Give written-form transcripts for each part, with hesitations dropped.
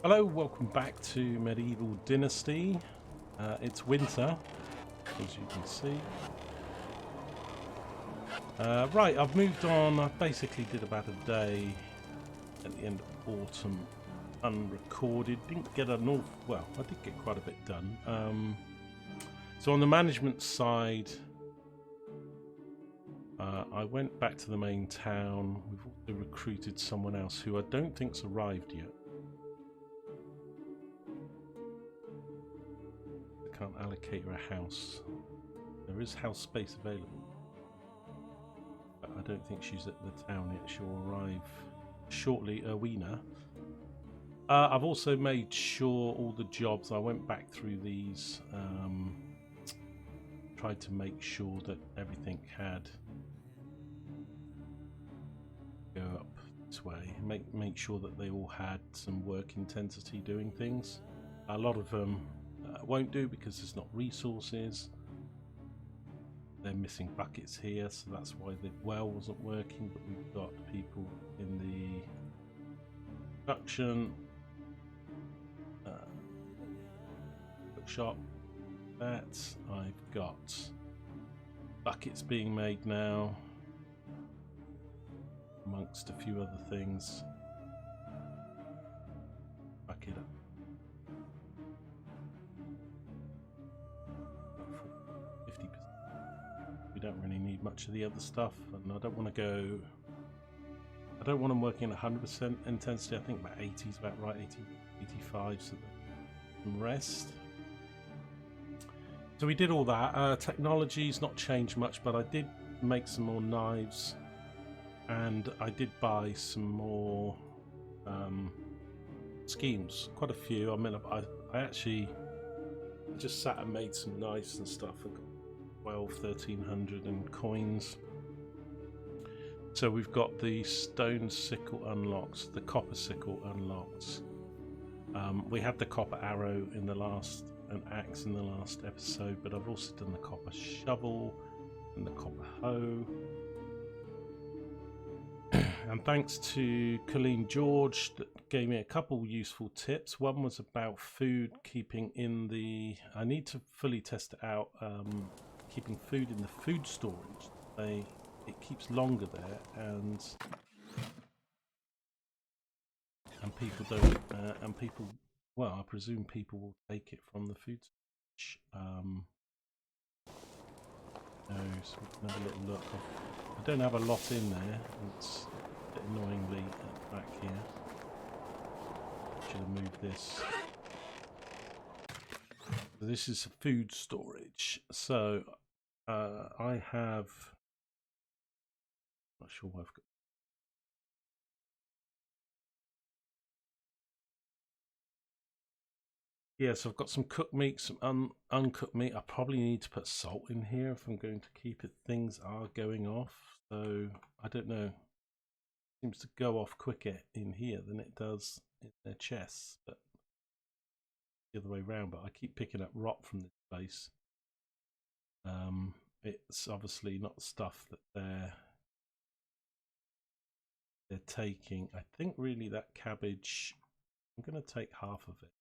Hello, welcome back to Medieval Dynasty. It's winter, as you can see. Right, I've moved on. I basically did about a day at the end of autumn, unrecorded. Didn't get well, I did get quite a bit done. So on the management side, I went back to the main town. We've also recruited someone else who I don't think's arrived yet. Can't allocate her a house. There is house space available, but I don't think she's at the town yet. She'll arrive shortly. Erwina. I've also made sure all the jobs, I went back through these, tried to make sure that everything had go up this way. Make sure that they all had some work intensity doing things. A lot of them won't do because there's not resources. They're missing buckets here, so that's why the well wasn't working. But we've got people in the production shop. That I've got buckets being made now, amongst a few other things. Bucket up. We don't really need much of the other stuff, and I don't want to go. I don't want them working at 100% intensity. I think about 80 is about right, 80, 85, so they can rest. So we did all that. Technology's not changed much, but I did make some more knives, and I did buy some more schemes, quite a few. I mean, I actually just sat and made some knives and stuff. I got 1300 and coins. So we've got the stone sickle unlocked, the copper sickle unlocked. We had the copper arrow in the last, an axe in the last episode, but I've also done the copper shovel and the copper hoe. And thanks to Colleen George that gave me a couple useful tips. One was about food keeping in the, I need to fully test it out, keeping food in the food storage. It keeps longer there, and people don't, and people, well, I presume people will take it from the food storage. No, so we can have a little look. I don't have a lot in there. It's a bit annoyingly back here. Should have moved this. So this is food storage. So I have. Not sure what I've got. Yeah, so I've got some cooked meat, some uncooked meat. I probably need to put salt in here if I'm going to keep it. Things are going off, so I don't know. It seems to go off quicker in here than it does in their chests, but the other way around. But I keep picking up rot from this place. It's obviously not stuff that they're taking. I think really that cabbage, I'm going to take half of it.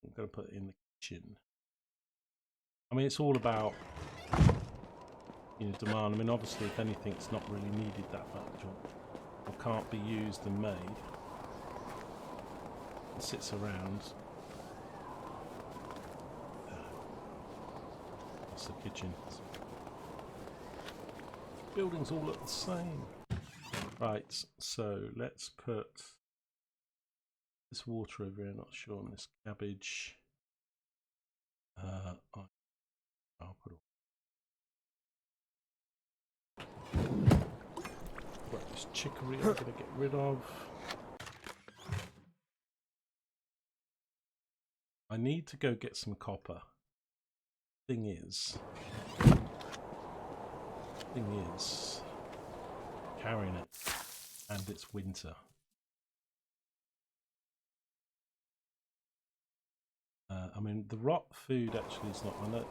I'm going to put it in the kitchen. I mean, it's all about, demand. I mean, obviously, if anything's not really needed that much or can't be used and made, it sits around. That's the kitchen. Buildings all look the same. Right, so let's put this water over here. Not sure on this cabbage. I'll put it. Right, this chicory I'm going to get rid of. I need to go get some copper. Thing is, carrying it, and it's winter. I mean, the rot food actually is not. I don't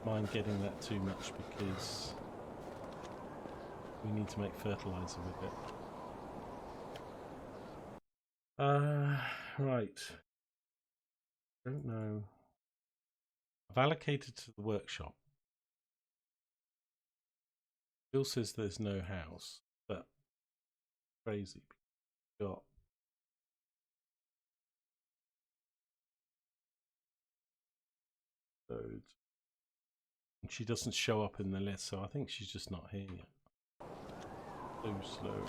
mind getting that too much because we need to make fertilizer with it. Right. Don't know. I've allocated to the workshop. Bill says there's no house, but crazy. Got loads. And she doesn't show up in the list, so I think she's just not here yet. So slow.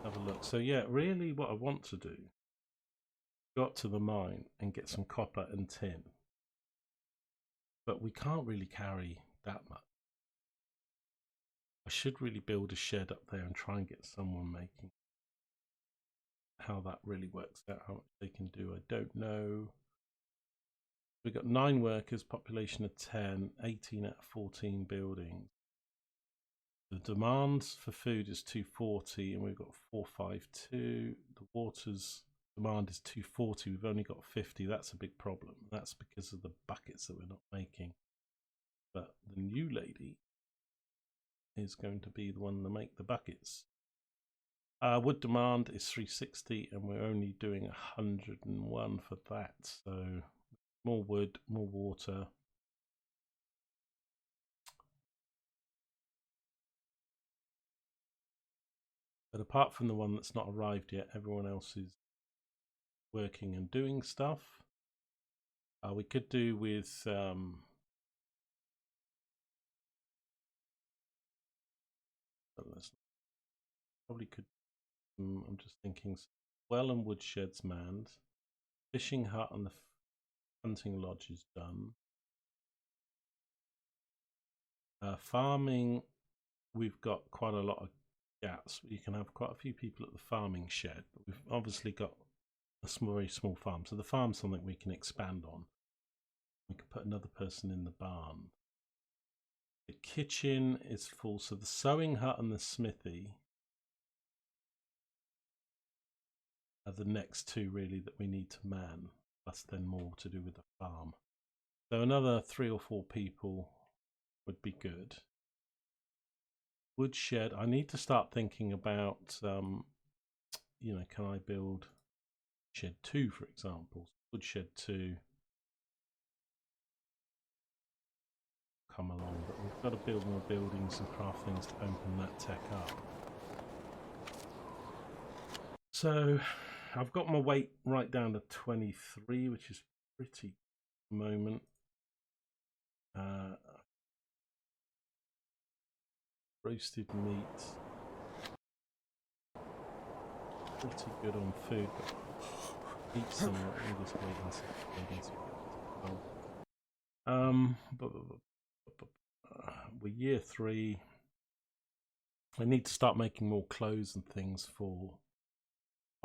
Have a look. So yeah, really what I want to do, got to the mine and get some copper and tin. But we can't really carry that much. I should really build a shed up there and try and get someone making. How that really works out, how much they can do, I don't know. We've got 9 workers, population of 10, 18 out of 14 buildings. The demand for food is 240 and we've got 452. The water's demand is 240, we've only got 50. That's a big problem. That's because of the buckets that we're not making. But the new lady is going to be the one to make the buckets. Wood demand is 360 and we're only doing 101 for that. So more wood, more water. But apart from the one that's not arrived yet, everyone else is working and doing stuff. We could do with probably could. I'm just thinking. Well and woodsheds manned. Fishing hut and the hunting lodge is done. Farming, we've got quite a lot of gaps. You can have quite a few people at the farming shed, but we've obviously got a very small farm. So the farm's something we can expand on. We could put another person in the barn. The kitchen is full, so the sewing hut and the smithy are the next two really that we need to man, plus then more to do with the farm. So another 3 or 4 people would be good. Woodshed, I need to start thinking about, you know, can I build shed 2, for example? Woodshed 2 come along, but we've got to build more buildings and craft things to open that tech up. So I've got my weight right down to 23, which is pretty at the moment. Roasted meat, pretty good on food, but eat some. Let me just wait and see. We're year 3. I need to start making more clothes and things for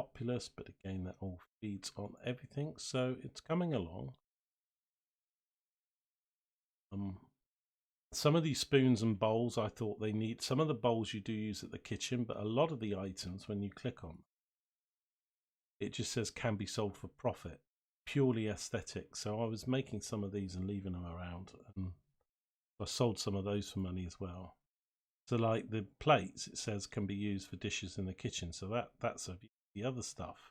Populous, but again, that all feeds on everything, so it's coming along. Some of these spoons and bowls, I thought they need, some of the bowls you do use at the kitchen, but a lot of the items, when you click on, it just says can be sold for profit, purely aesthetic. So I was making some of these and leaving them around, and I sold some of those for money as well. So like the plates, it says can be used for dishes in the kitchen. So that's the other stuff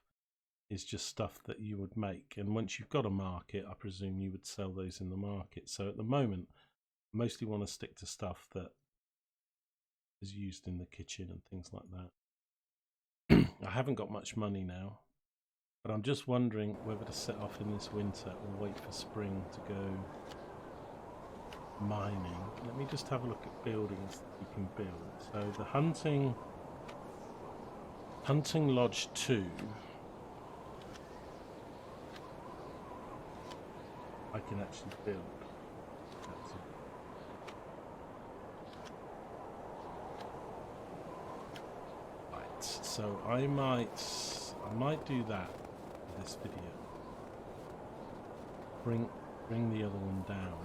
is just stuff that you would make. And once you've got a market, I presume you would sell those in the market. So at the moment, I mostly want to stick to stuff that is used in the kitchen and things like that. I haven't got much money now, but I'm just wondering whether to set off in this winter or wait for spring to go mining. Let me just have a look at buildings that we can build. So the hunting lodge 2, I can actually build. Right, so I might do that for this video. Bring the other one down.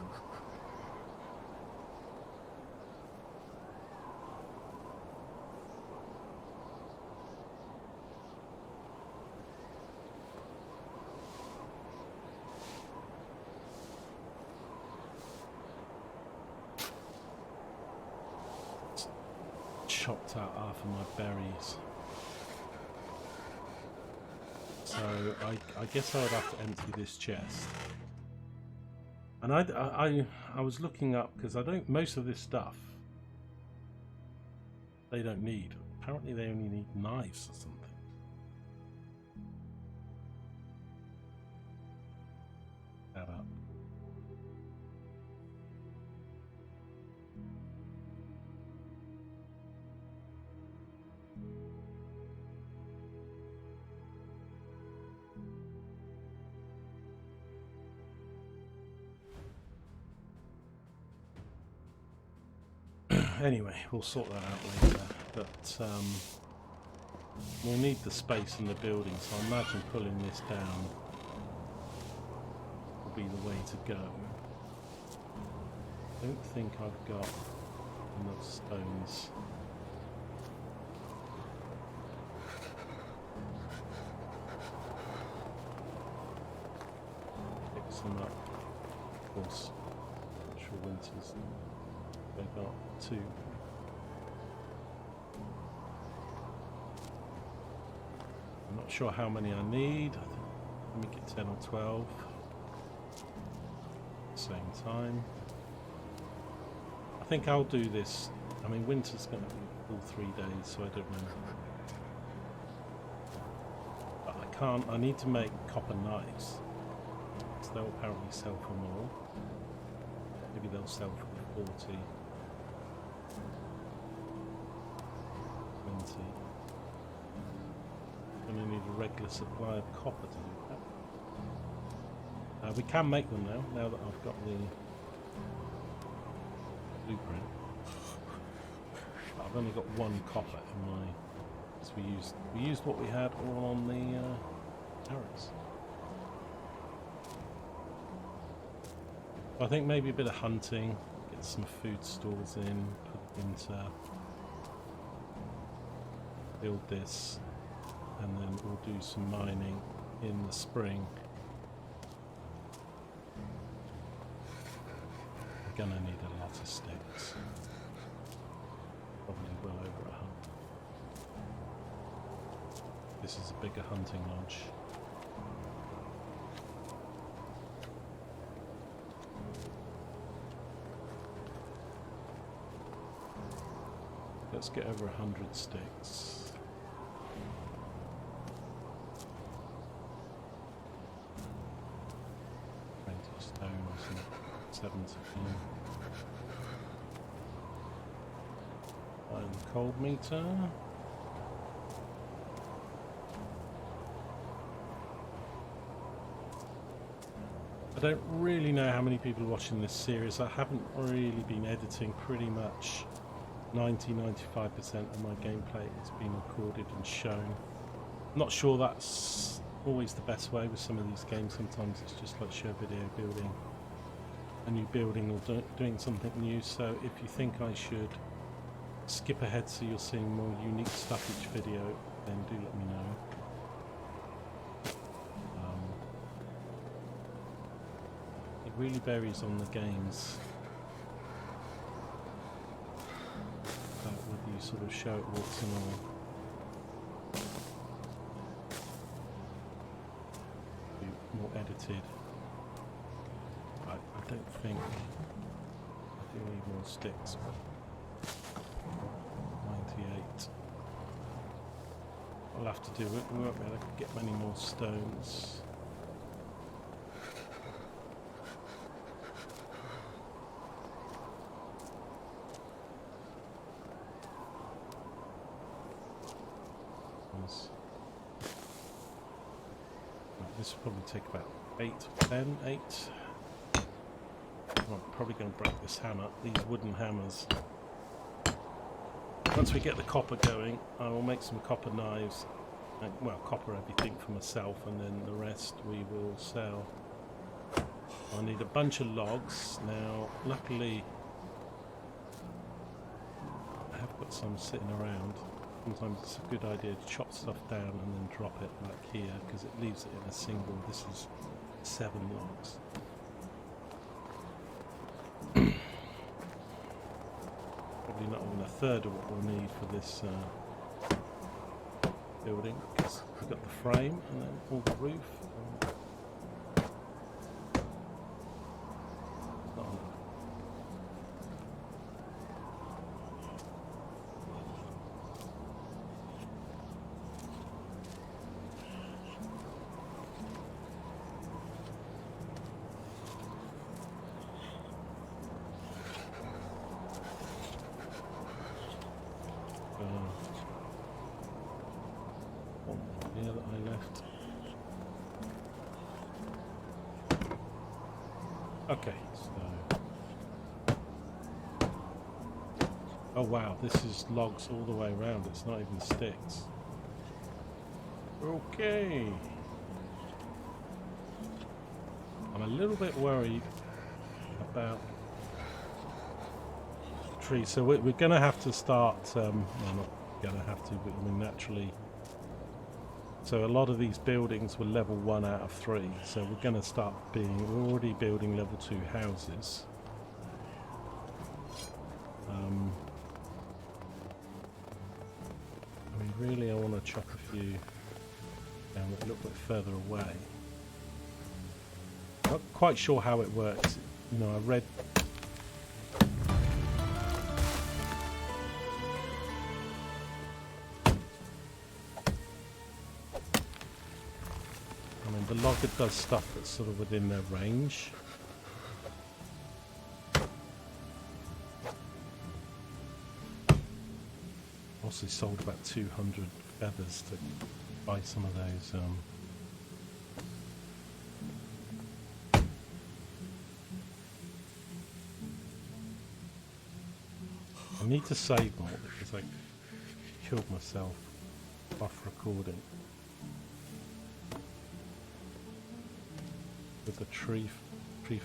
chopped out half of my berries. So I guess I would have to empty this chest. And I was looking up because I don't, most of this stuff they don't need. Apparently they only need knives or something. That up. Anyway, we'll sort that out later, but we'll need the space in the building, so I imagine pulling this down will be the way to go. I don't think I've got enough stones. Pick some up, of course, natural winters. I've got 2. I'm not sure how many I need. I think let me get 10 or 12 at the same time. I think I'll do this. I mean, winter's going to be all 3 days, so I don't know. But I can't. I need to make copper knives. So they'll apparently sell for more. Maybe they'll sell for 40. 20. I'm going to need a regular supply of copper to do that. We can make them now that I've got the blueprint. But I've only got 1 copper in my. So we used what we had all on the arrows. I think maybe a bit of hunting, get some food stores in, put into. Build this, and then we'll do some mining in the spring. We're gonna need a lot of sticks, probably well over 100. This is a bigger hunting lodge. Let's get over 100 sticks. 70. And cold meter. I don't really know how many people are watching this series. I haven't really been editing. Pretty much 90-95% of my gameplay has been recorded and shown. Not sure that's always the best way with some of these games. Sometimes it's just like show video building a new building or doing something new. So if you think I should skip ahead so you're seeing more unique stuff each video, then do let me know. It really varies on the games, whether you sort of show it warts and all, be more edited. I don't think I do need more sticks, but 98. I'll have to do it. We won't be able to get many more stones. This will probably take about 8, 8. I'm probably going to break this hammer, these wooden hammers. Once we get the copper going, I will make some copper knives, and, well, copper everything for myself, and then the rest we will sell. I need a bunch of logs. Now, luckily, I have got some sitting around. Sometimes it's a good idea to chop stuff down and then drop it like here, because it leaves it in a single. This is 7 logs. Probably actually not even a third of what we'll need for this building, because we've got the frame and then all the roof. Not enough. One more here that I left. Okay, so oh wow, this is logs all the way around. It's not even sticks. Okay. I'm a little bit worried about trees, so we're going to have to start. Well, not going to have to, but I mean naturally. So a lot of these buildings were level 1 out of 3. So we're going to start being. We're already building level 2 houses. I mean, really, I want to chop a few down a little bit further away. Not quite sure how it works. You know, I read. The logger does stuff that's sort of within their range. Also sold about 200 feathers to buy some of those. I need to save more because I killed myself off recording. With a tree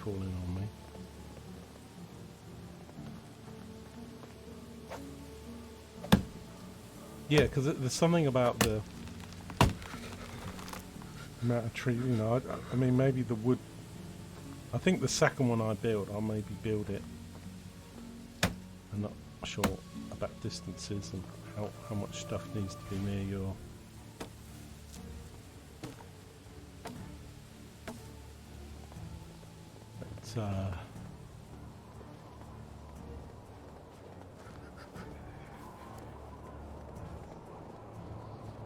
falling on me. Yeah, because there's something about the amount of tree. You know, I mean, maybe the wood. I think the second one I build, I'll maybe build it. I'm not sure about distances and how much stuff needs to be near your.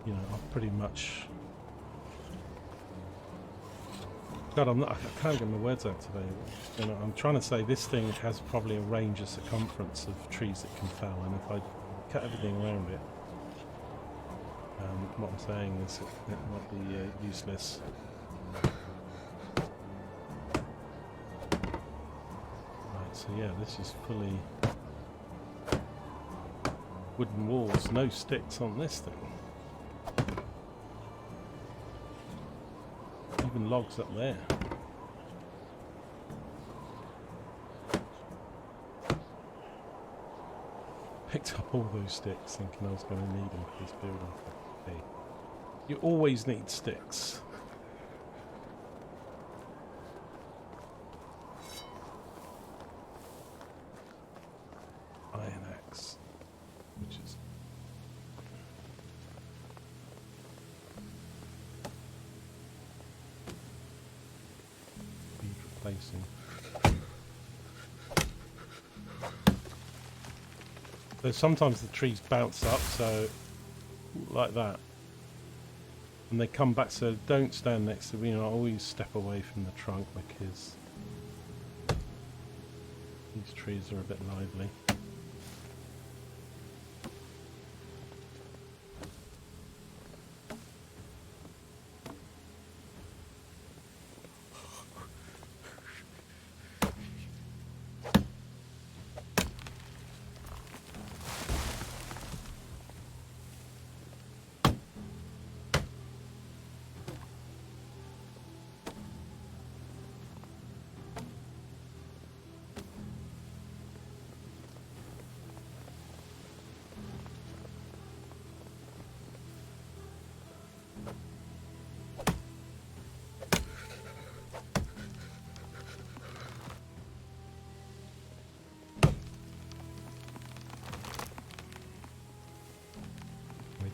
You know, I've pretty much. God, I can't get my words out today. You know, I'm trying to say this thing has probably a range of circumference of trees it can fell, and if I cut everything around it, what I'm saying is it might be useless. So yeah, this is fully wooden walls, no sticks on this thing. Even logs up there. Picked up all those sticks thinking I was going to need them for this building. Hey, you always need sticks. Iron axe, which is need replacing. So sometimes the trees bounce up, so like that, and they come back. So don't stand next to me. You know, always step away from the trunk because these trees are a bit lively.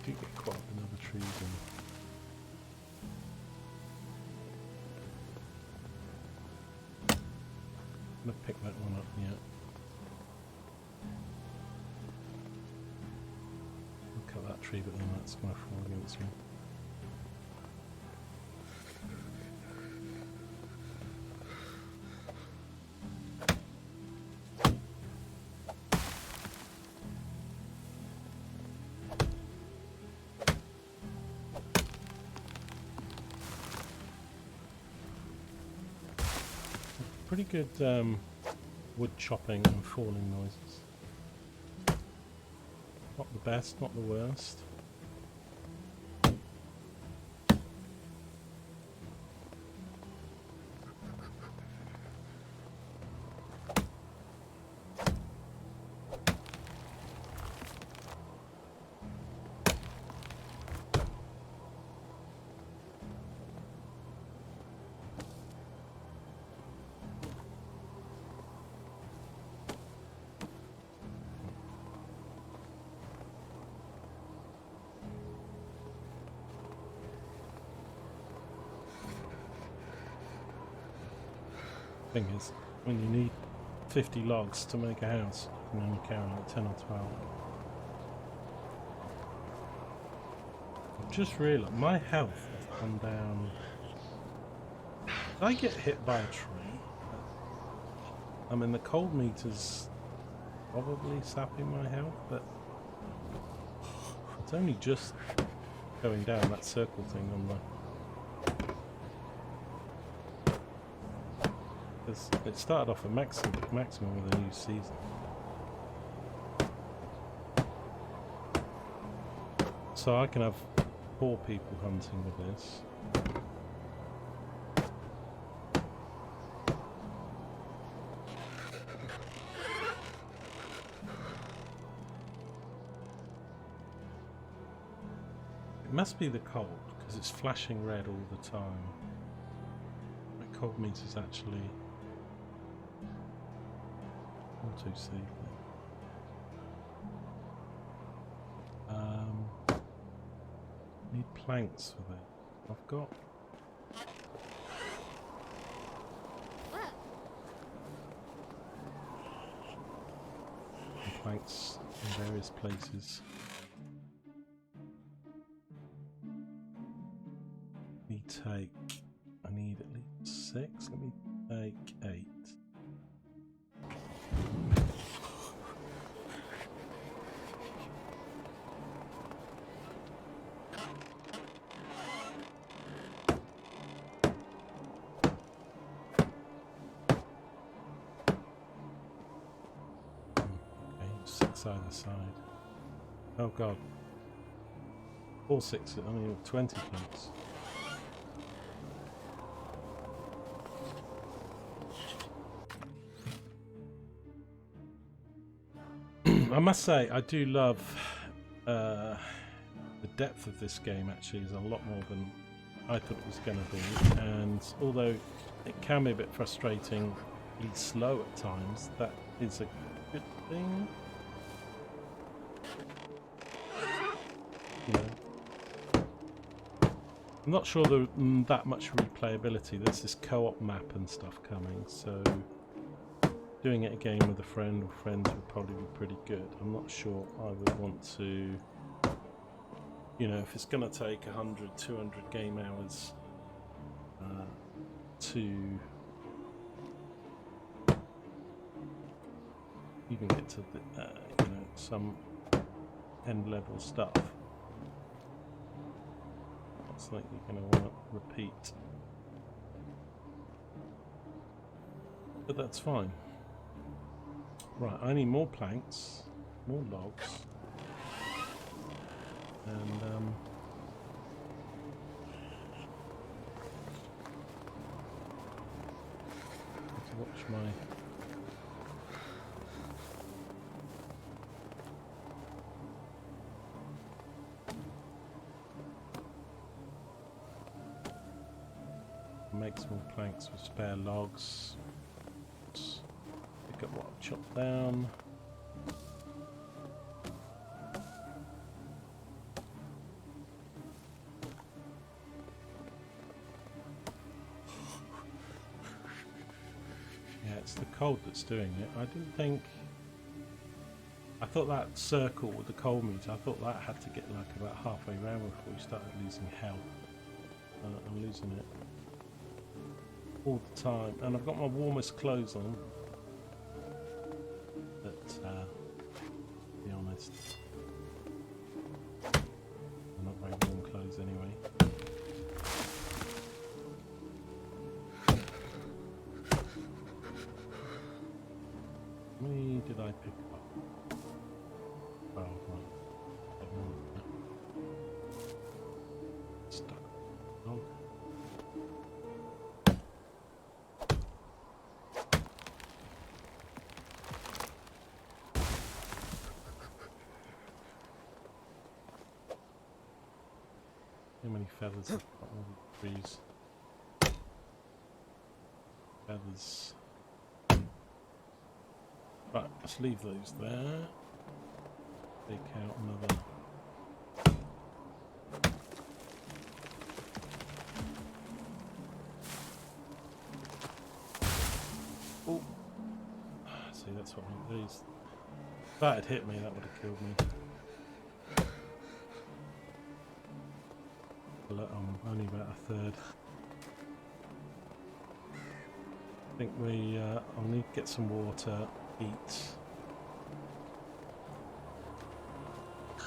do get quite another trees in. I'm gonna pick that one up yet. I'll cut that tree, but then that's gonna fall against me. Pretty good wood chopping and falling noises. Not the best, not the worst. Thing is, when you need 50 logs to make a house, you can only carry like 10 or 12. I've just realised my health has come down. Did I get hit by a tree? I mean, the cold meter's probably sapping my health, but it's only just going down that circle thing on the. It started off at maximum with a new season. So I can have 4 people hunting with this. It must be the cold, because it's flashing red all the time. My cold meter's actually auto-save. Need planks for that. I've got. Planks in various places. I need at least 6. Let me take 8. Okay, 6 either side. Oh god. 4 6, I mean 20 planks. I must say, I do love the depth of this game. Actually, is a lot more than I thought it was going to be. And although it can be a bit frustratingly slow at times, that is a good thing. You know, I'm not sure there's that much replayability. There's this co-op map and stuff coming, so. Doing it again with a friend or friends would probably be pretty good. I'm not sure I would want to, you know, if it's going to take 100, 200 game hours to even get to the, you know, some end level stuff. It's like you're going to want to repeat. But that's fine. Right, I need more planks, more logs, and to watch my make some more planks with spare logs. Pick up what I've chopped down. cold that's doing it. I didn't think... I thought that circle with the cold meter, I thought that had to get like about halfway around before we started losing health. I'm losing it all the time, and I've got my warmest clothes on, but to be honest, I'm not very warm clothes anyway. How many did I pick up? 12, right. Stuck. Oh. How many feathers have got on the trees? Feathers. Right, let's leave those there. Take out another. Oh, see, that's what I mean. These. If that had hit me, that would have killed me. I'm only about a third. I think I'll need to get some water, eat. I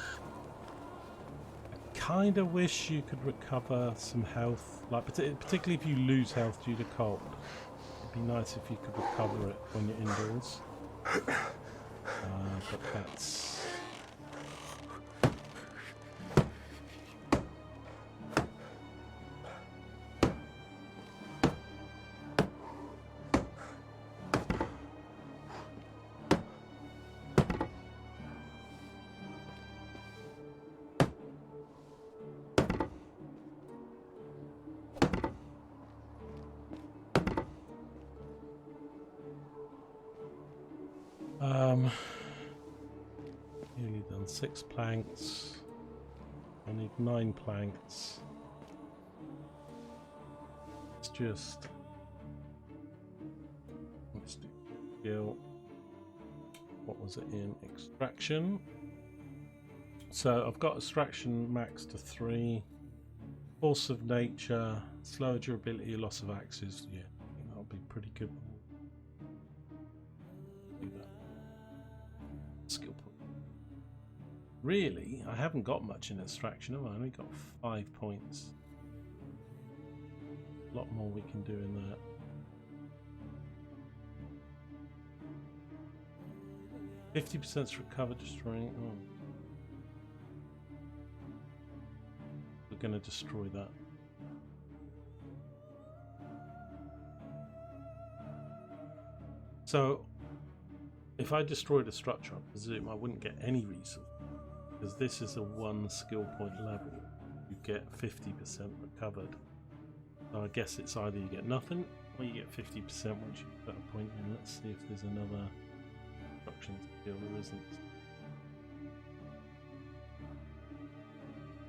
kind of wish you could recover some health, like particularly if you lose health due to cold. It'd be nice if you could recover it when you're indoors. But that's... Nearly done 6 planks. I need 9 planks. It's just... Let's do skill. What was it in? Extraction. So I've got extraction max to 3. Force of nature, slower durability, loss of axes. Yeah, I think that'll be pretty good. Do that. Skill point. Really, I haven't got much in extraction. I've only got 5 points. A lot more we can do in that. %'s recover destroying. Oh. We're going to destroy that. So, if I destroyed a structure, I presume I wouldn't get any resource. Because this is a 1 skill point level. You get 50% recovered. So I guess it's either you get nothing, or you get 50% once you put a point in. Let's see if there's another construction skill. There isn't.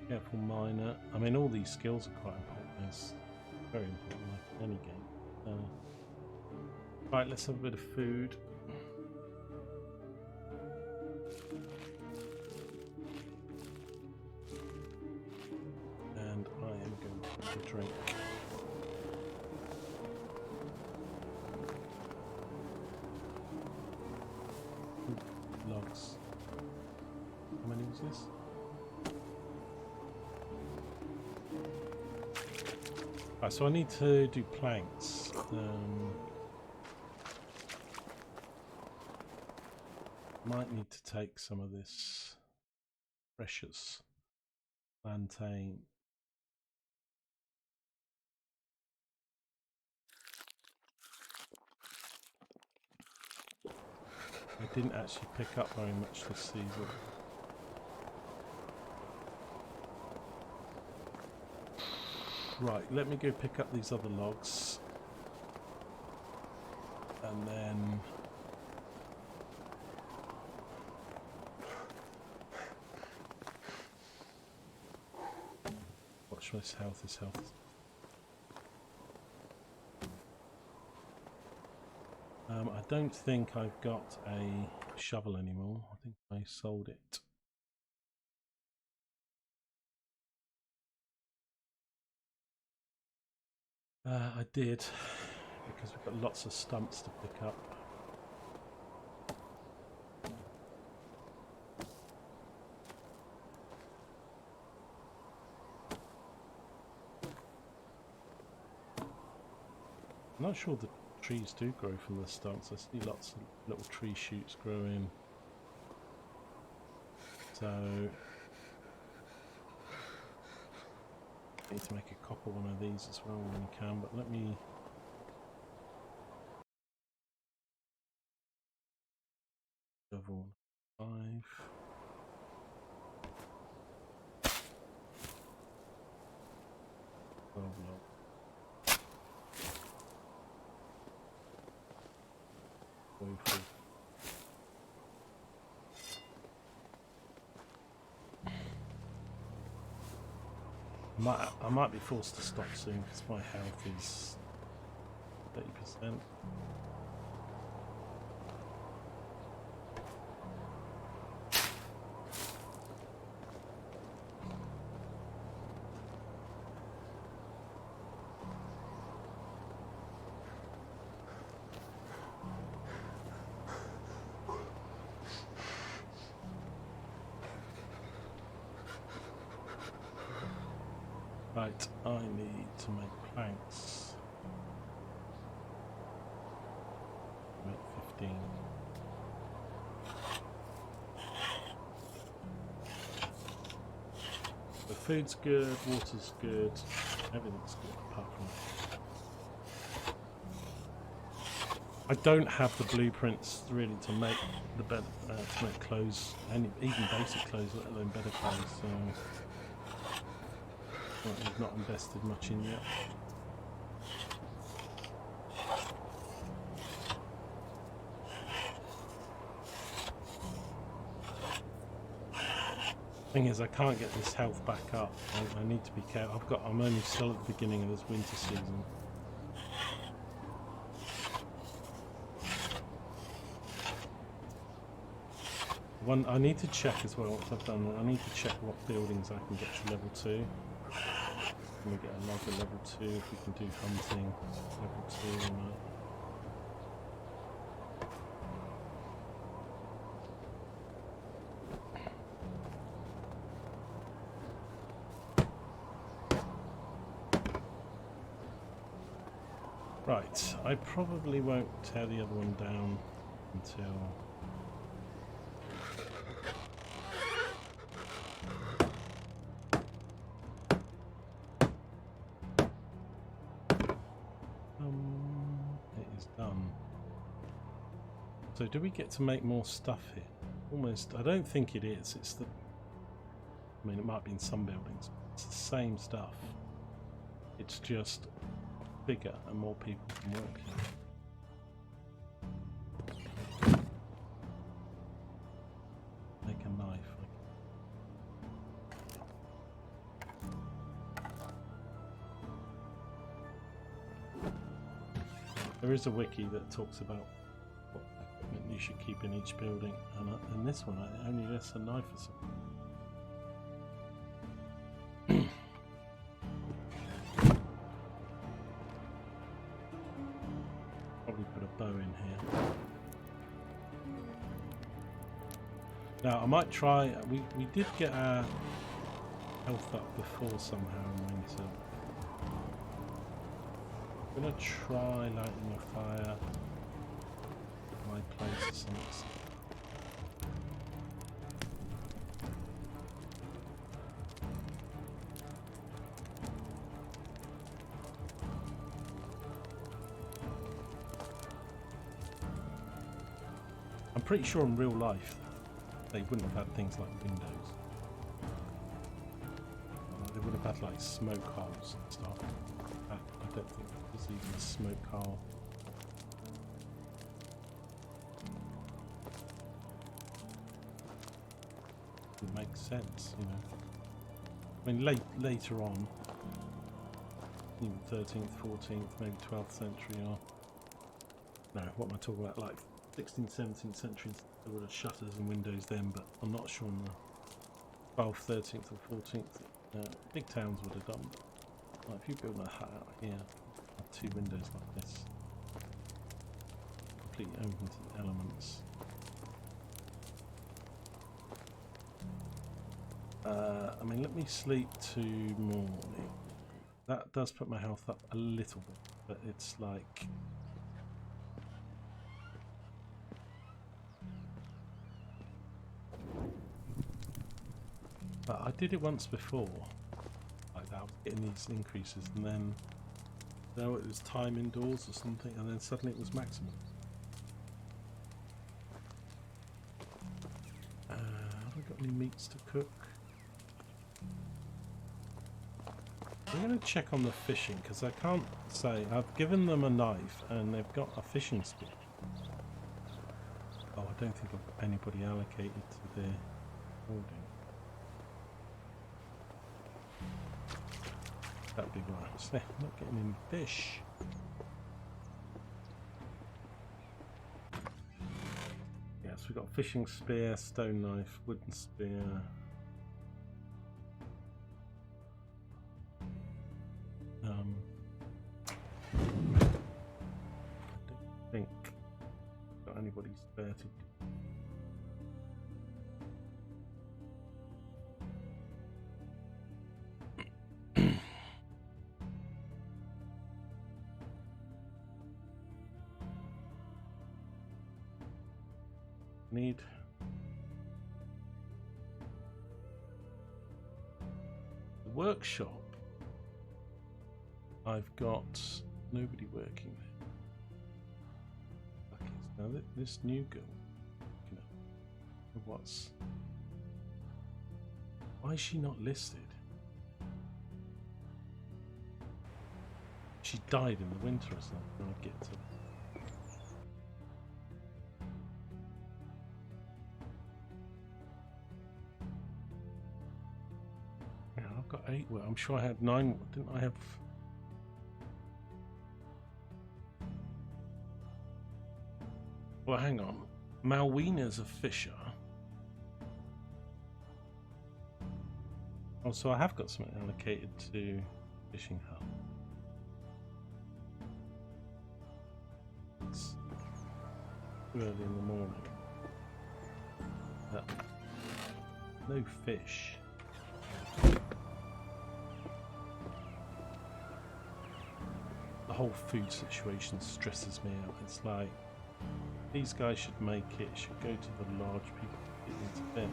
Careful miner. I mean, all these skills are quite important. It's very important, like in any game. Right, let's have a bit of food. And I am going to have a drink. Ooh, logs. How many was this? Right, so I need to do planks. Might need to take some of this precious plantain. I didn't actually pick up very much this season. Right, let me go pick up these other logs. And then... watch this health, his health. I don't think I've got a shovel anymore. I think I sold it. I did, because we've got lots of stumps to pick up. I'm not sure the trees do grow from the stumps. I see lots of little tree shoots growing. So I need to make a copper one of these as well when we can, but let me shovel 5. I might be forced to stop soon because my health is 30%. Right, I need to make planks. Make 15. The food's good, water's good, everything's good apart from that. I don't have the blueprints really to make the bed, to make clothes, even basic clothes, let alone better clothes. So I've not invested much in yet. Thing is, I can't get this health back up. I need to be careful. I'm only still at the beginning of this winter season. I need to check as well. Once I've done that, I need to check what buildings I can get to level 2. Can we get a log at level 2 if we can do hunting level 2 or not? Right, I probably won't tear the other one down until it is done. So do we get to make more stuff here? Almost. I don't think it is. It's the, I mean, it might be in some buildings. It's the same stuff. It's just bigger and more people can work here. Make a knife. There is a wiki that talks about what equipment you should keep in each building, and in this one it only lists a knife or something. Probably put a bow in here. Now I might try. We did get our health up before somehow in winter. I'm gonna try lighting a fire at my place or something. I'm pretty sure in real life they wouldn't have had things like windows. They would have had like smoke holes and stuff. I don't think there's even a smoke hole. It makes sense, you know. I mean, later on, even 13th, 14th, maybe 12th century, or No, what am I talking about? Like 16th, 17th centuries, there were shutters and windows then, but I'm not sure on the 12th, 13th, or 14th. Big towns would have done. But like, if you build a hut out here, have two windows like this, completely open to the elements. I mean, let me sleep to morning. That does put my health up a little bit, but it's like... But I did it once before, like that, getting these increases, and then no, it was time indoors or something, and then suddenly it was maximum. Have I got any meats to cook? I'm going to check on the fishing, because I can't say... I've given them a knife, and they've got a fishing spear. Oh, I don't think I've got anybody allocated to their hoarding. That'd be why I was there. I'm not getting any fish. Yes, we've got fishing spear, stone knife, wooden spear. I don't think got anybody spare to. Need the workshop. I've got nobody working there. Okay, so now this new girl, you know, what's? Why is she not listed? She died in the winter or something. When I get to. Yeah, I've got 8. Well, I'm sure I had 9. Didn't I have? Well, hang on. Malwina's a fisher. Oh, so I have got something allocated to fishing hut. It's early in the morning. No fish. The whole food situation stresses me out. It's like these guys should make it, should go to the lodge, people get into bed.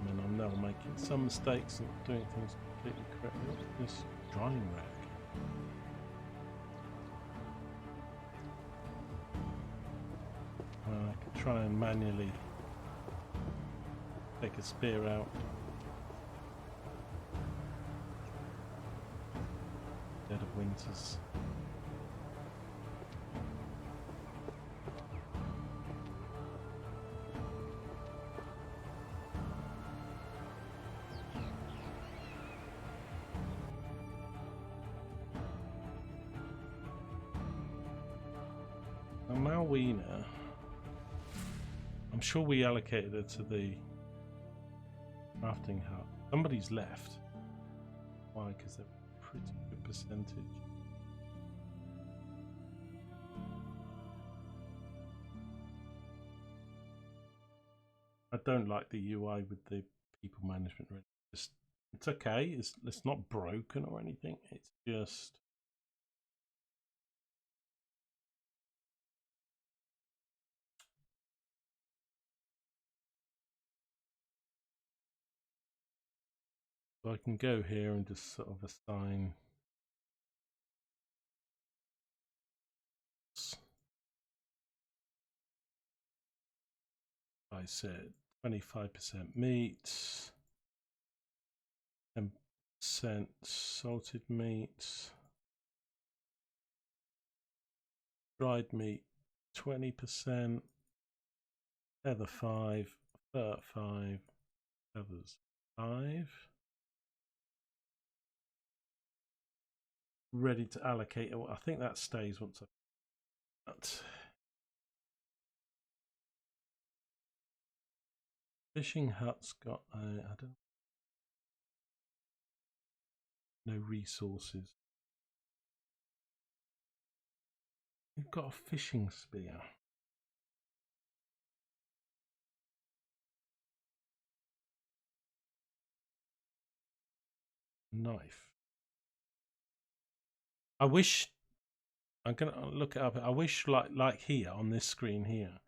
I mean, I'm now making some mistakes and doing things completely correctly. What's this drying rack? I could try and manually take a spear out. Dead of winters. Malwina, I'm sure we allocated her to the crafting hut. Somebody's left. Why? Because they're a pretty good percentage. I don't like the UI with the people management. Really. It's okay. It's not broken or anything. It's just. So I can go here and just sort of assign. I said 25% meat, 10% salted meat, dried meat 20%, leather 5, fur 5, feathers 5. Ready to allocate. I think that stays once I But fishing hut's got I don't no resources. We've got a fishing spear. Knife. I wish I'm gonna look it up. I wish like here on this screen here.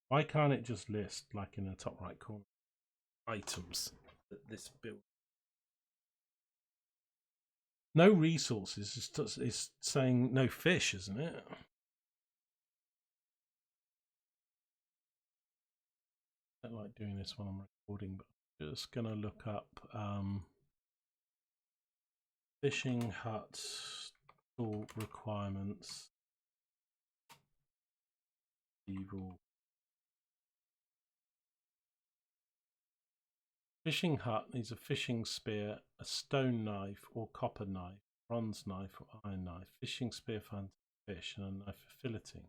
Why can't it just list like in the top right corner items that this build? No resources. It's saying no fish, isn't it? I don't like doing this when I'm recording, but I'm just gonna look up fishing hut tool requirements. Evil. Fishing hut needs a fishing spear, a stone knife or copper knife, bronze knife or iron knife. Fishing spear finds fish and a knife for filleting.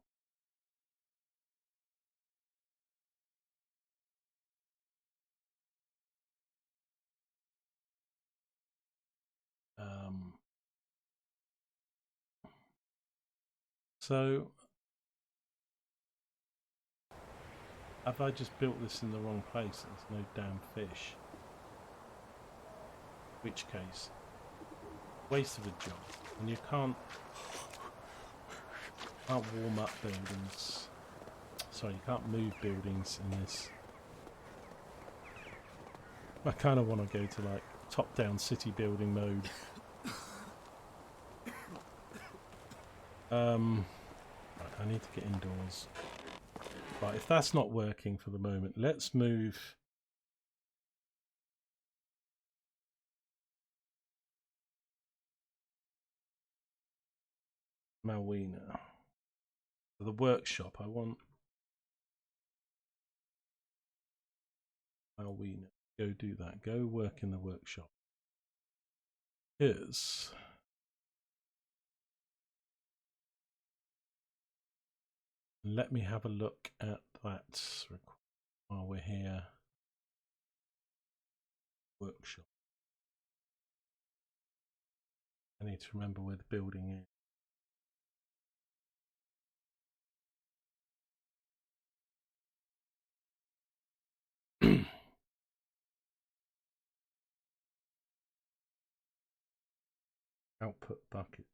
So have I just built this in the wrong place? There's no damn fish. In which case, waste of a job. And you can't warm up buildings. Sorry, you can't move buildings in this. I kind of want to go to like top-down city building mode. Right, I need to get indoors. Right, if that's not working for the moment, let's move. Malwina. The workshop, I want Malwina. Go do that. Go work in the workshop. Because let me have a look at that while we're here. Workshop. I need to remember where the building is. Output bucket.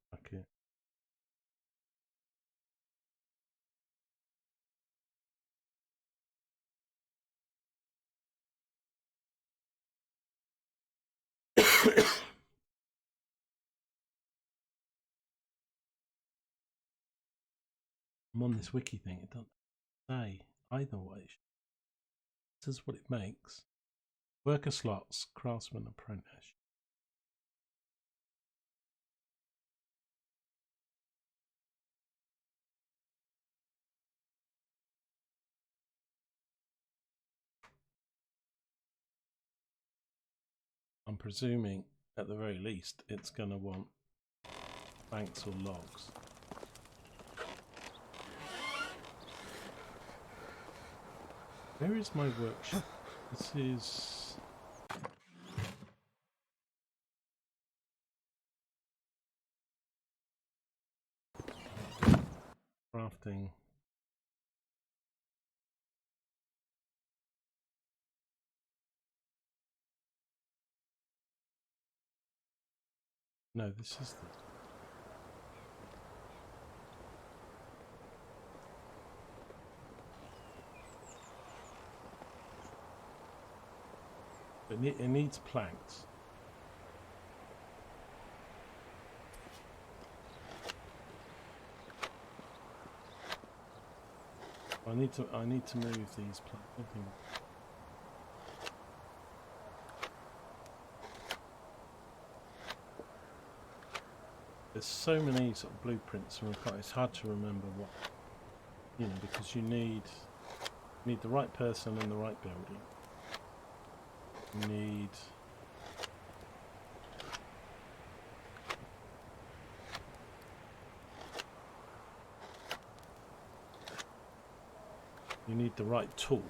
I'm on this wiki thing. It doesn't say either way. It says what it makes. Worker slots, craftsman, apprentice. I'm presuming, at the very least, it's going to want planks or logs. Where is my workshop? This is... crafting. No, this is the... It needs planks. I need to move these planks. There's so many sort of blueprints and it's hard to remember what, you know, because you need the right person in the right building. You need You need the right tools,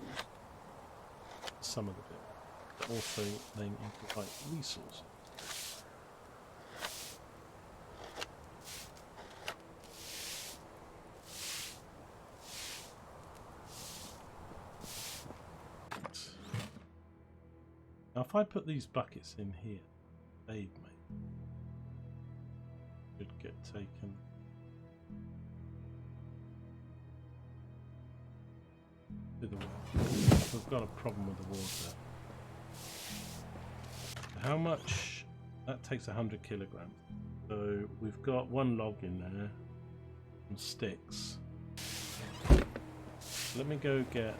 some of the bit, but also they need the right resources. Now if I put these buckets in here, they'd should get taken. To the wall. We've got a problem with the water. How much? That takes 100 kilograms. So we've got one log in there, some sticks. Let me go get.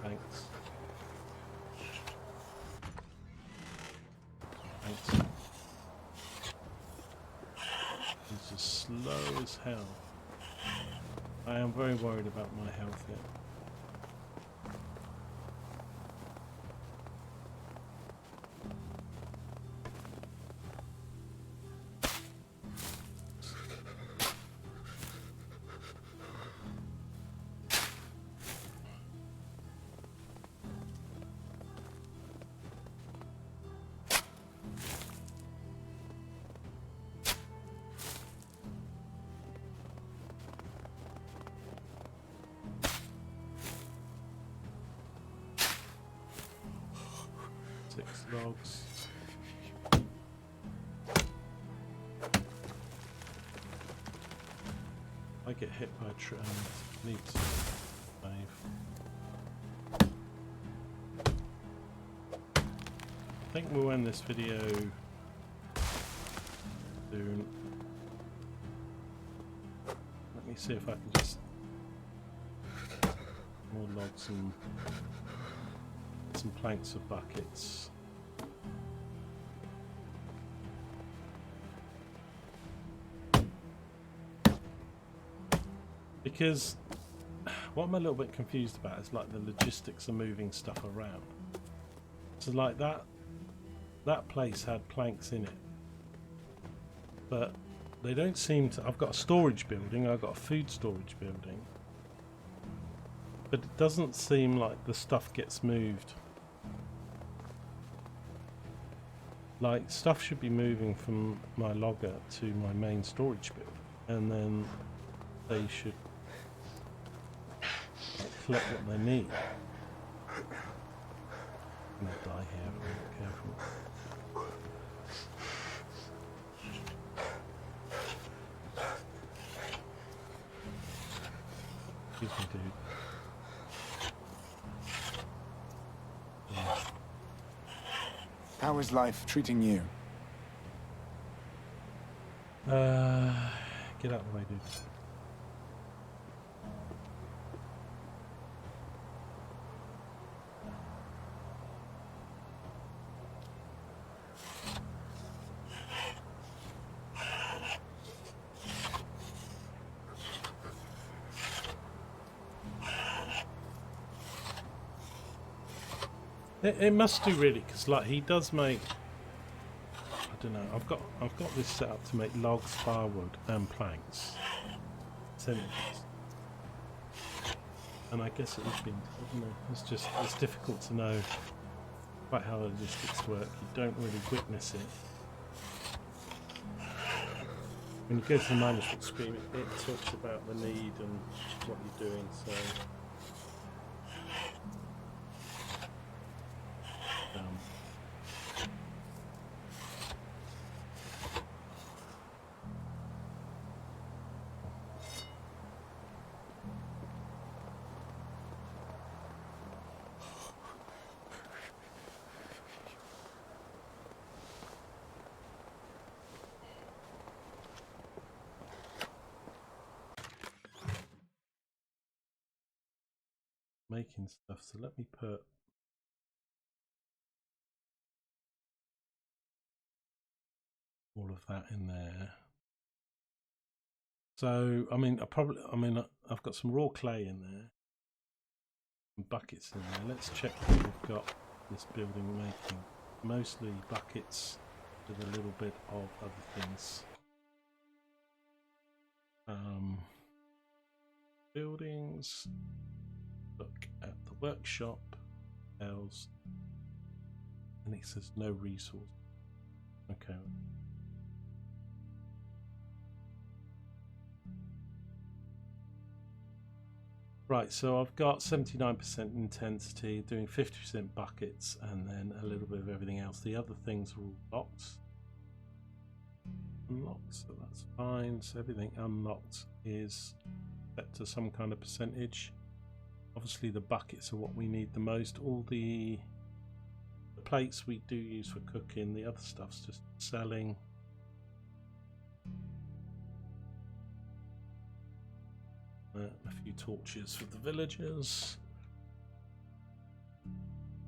Thanks. Thanks. This is slow as hell. I am very worried about my health here. Logs. I get hit by a tree and need to save. I think we'll end this video soon. Let me see if I can just more logs and some planks of buckets. Because what I'm a little bit confused about is like the logistics of moving stuff around. So like that place had planks in it, but they don't seem to. I've got a storage building, I've got a food storage building, but it doesn't seem like the stuff gets moved. Like stuff should be moving from my logger to my main storage building, and then they should collect what they need. I'm gonna die here, I'm careful. Excuse me, dude. Yeah. How is life treating you? Get out of the way, dude. It must do really, because like he does make. I don't know. I've got this set up to make logs, firewood, and planks. Centimeters. And I guess it has been. You know, it's difficult to know quite how the logistics work. You don't really witness it. When you go to the manuscript screen, it talks about the need and what you're doing. So. Making stuff, so let me put all of that in there. So I've got some raw clay in there, some buckets in there. Let's check what we've got this building making. Mostly buckets with a little bit of other things. Buildings. Look at the workshop. Else, and it says no resource. Okay. Right, so I've got 79% intensity, doing 50% buckets, and then a little bit of everything else. The other things are all locked. Unlocked, so that's fine. So everything unlocked is set to some kind of percentage. Obviously the buckets are what we need the most. All the plates we do use for cooking, the other stuff's just selling. A few torches for the villagers.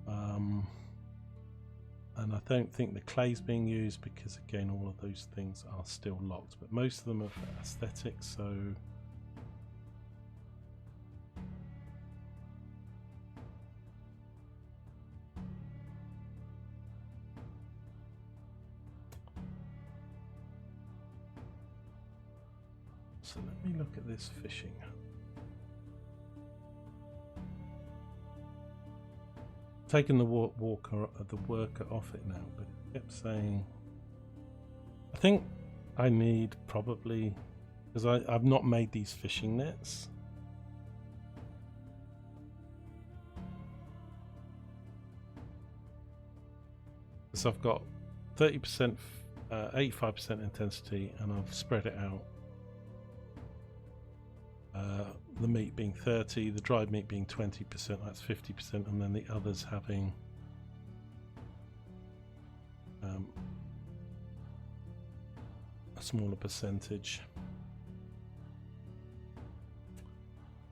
And I don't think the clay's being used because again all of those things are still locked, but most of them are for aesthetics, so let me look at this fishing. Taking the worker off it now, but it kept saying, I think I need probably, because I've not made these fishing nets. So I've got 30%, 85% intensity, and I've spread it out. The meat being 30, the dried meat being 20%, that's 50%, and then the others having a smaller percentage.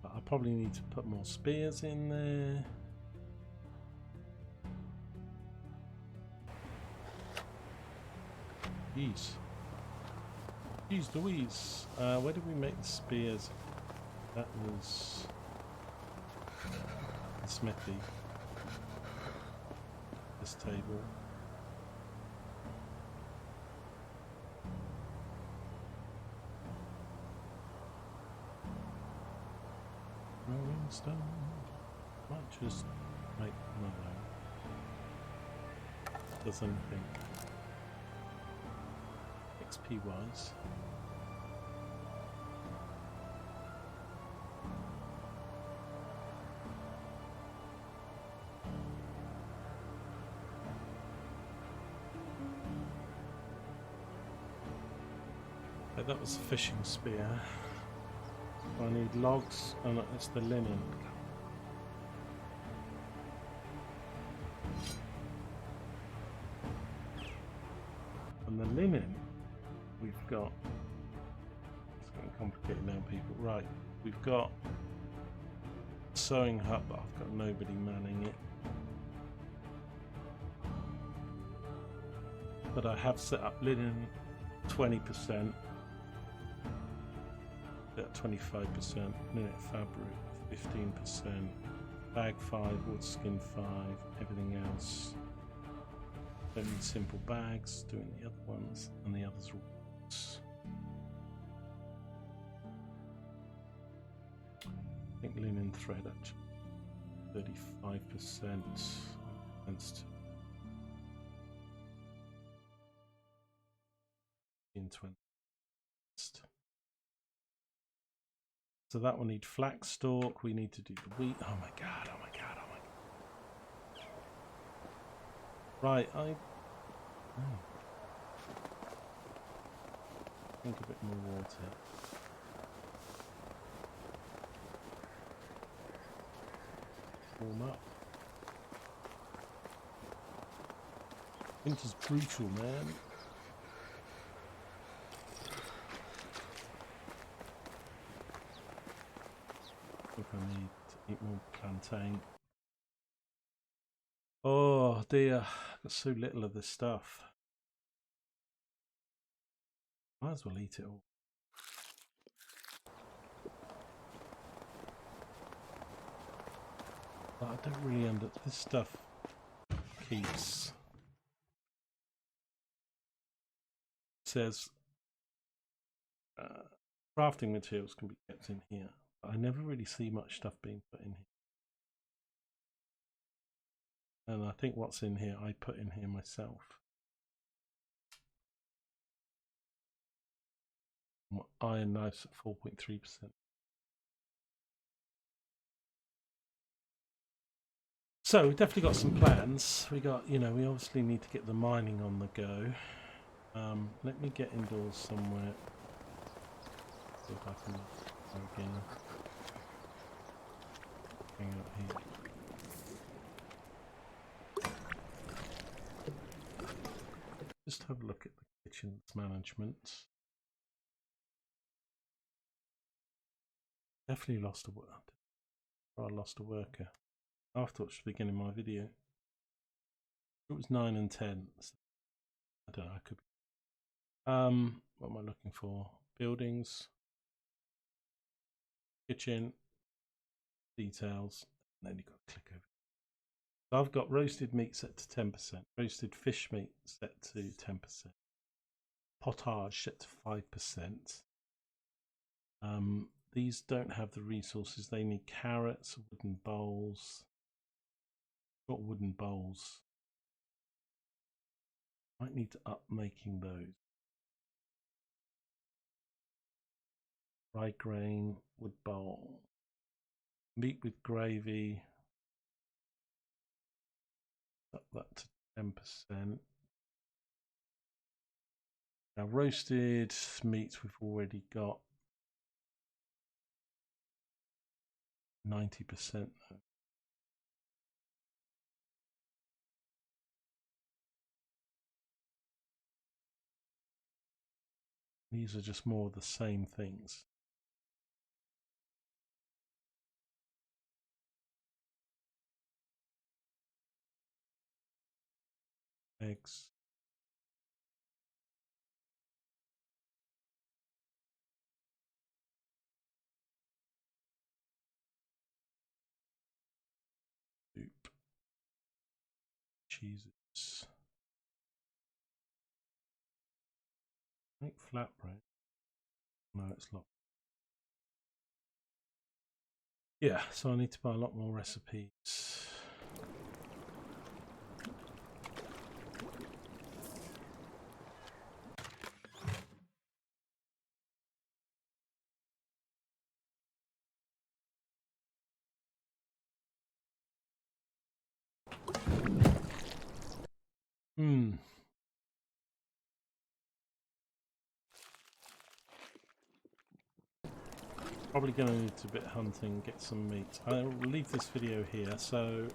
But I probably need to put more spears in there. Jeez. Jeez Louise. Where did we make the spears? That was the smithy. This table. Rolling stone. Might just make another. Does anything XP wise? That was a fishing spear. I need logs, and it's the linen. And the linen we've got. It's getting complicated now, people. Right, we've got a sewing hut, but I've got nobody manning it. But I have set up linen 20%. 25%, linen fabric 15%, bag 5, wood skin 5, everything else. Don't need simple bags, doing the other ones, and the others are woods. I think linen thread at 35%. In 20. So that will need flax stalk. We need to do the wheat. Oh my god! Oh my god! Oh my god! Right, think a bit more water. Warm up. Winter's brutal, man. I think I need to eat more plantain. Oh dear, I've got so little of this stuff. Might as well eat it all. But I don't really this stuff keeps. It says crafting materials can be kept in here. But I never really see much stuff being put in here. And I think what's in here, I put in here myself. Iron knives at 4.3%. So we've definitely got some plans. We got, we obviously need to get the mining on the go. Let me get indoors somewhere. See if I can go again. Hang out here. Just have a look at the kitchen's management. Definitely lost a worker. I lost a worker. After the beginning of my video. It was 9 and 10. So I don't know, I could be. What am I looking for? Buildings, kitchen, details, and then you've got to click over. So I've got roasted meat set to 10%, roasted fish meat set to 10%, potage set to 5%. These don't have the resources. They need carrots, wooden bowls. Got wooden bowls. Might need to up making those. Rye grain, wood bowl. Meat with gravy. Up that to 10%. Now roasted meats we've already got 90%. These are just more of the same things. Eggs. Soup. Cheeses. Make flatbread. No, it's not. Yeah, so I need to buy a lot more recipes. Probably going to need a bit of hunting, get some meat. I'll leave this video here. So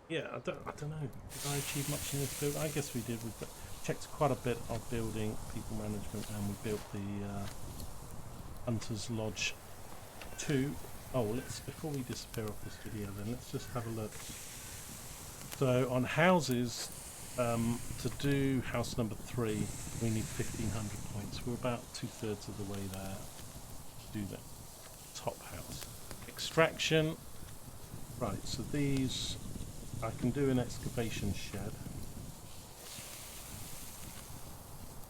yeah, I don't know. Did I achieve much in this build? I guess we did. We checked quite a bit of building, people management, and we built the Hunter's Lodge 2. Oh, let's, before we disappear off this video, then let's just have a look. So on houses, to do house number 3, we need 1500 points. We're about 2/3 of the way there to do the top house. Extraction. Right, so these, I can do an excavation shed.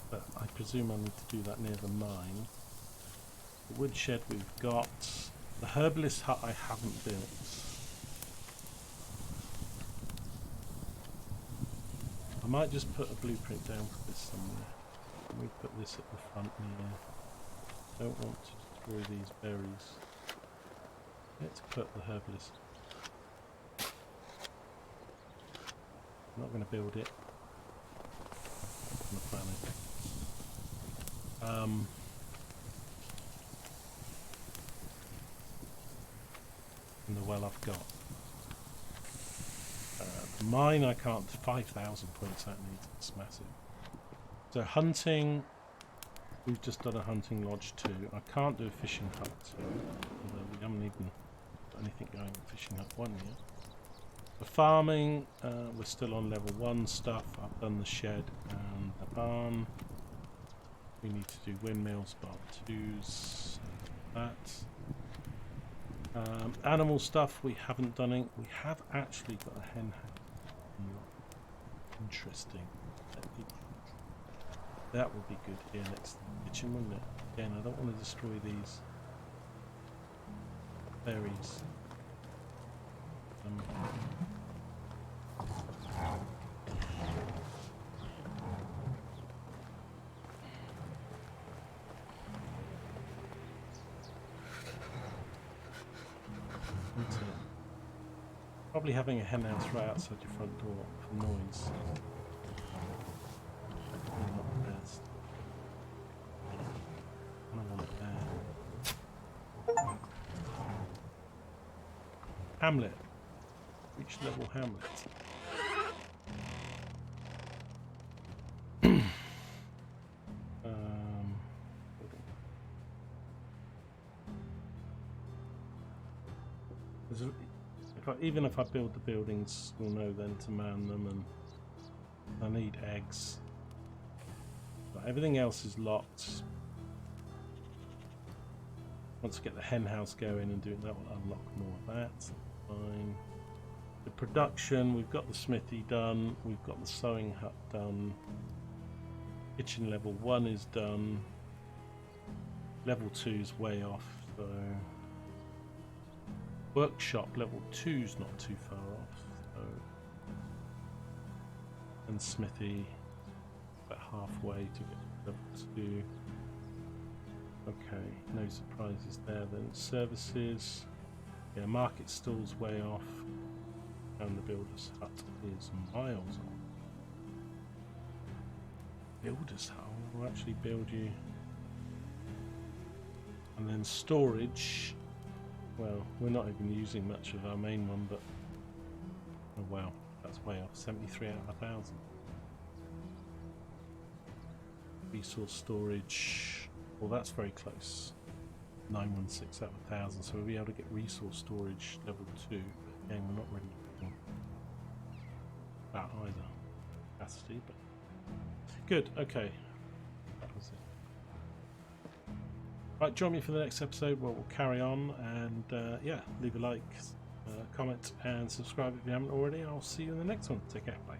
But I presume I need to do that near the mine. The wood shed we've got. The herbalist hut I haven't built. I might just put a blueprint down for this somewhere. Let me put this at the front here. Don't want to destroy these berries. Let's put the herbalist. I'm not going to build it. On the planet. And the well I've got. The mine I can't. 5,000 points that needs. It's massive. So hunting. We've just done a hunting lodge 2. I can't do a fishing hut 2. Although we haven't even got anything going with fishing hut 1 yet. For farming, we're still on level 1 stuff. I've done the shed and the barn. We need to do windmills, bar 2s, that. Animal stuff, we haven't done it. We have actually got a hen house. Interesting. That would be good here next to the kitchen, wouldn't it? Again, I don't want to destroy these berries. Probably having a hen house right outside your front door for noise. Probably not the best. I don't want it there. Hamlet. Which level Hamlet? Even if I build the buildings, we'll know then to man them, and I need eggs. But everything else is locked. Once we get the hen house going and doing that, will unlock more of that. Fine. The production, we've got the smithy done, we've got the sewing hut done. Kitchen level 1 is done. Level 2 is way off, so workshop level 2 is not too far off. So, and smithy about halfway to get to level 2. Okay, no surprises there then. Services, yeah, market stall's way off, and the builder's hut is miles off. Builder's hut will actually build you. And then storage, well, we're not even using much of our main one, but oh wow, that's way off. 73 out of 1,000. Resource storage, well, that's very close. 916 out of 1,000, so we'll be able to get resource storage level 2. But again, we're not really looking at either capacity, but good. Okay, that was it. Right, join me for the next episode where we'll carry on, and yeah, leave a like, comment and subscribe if you haven't already. I'll see you in the next one. Take care, bye.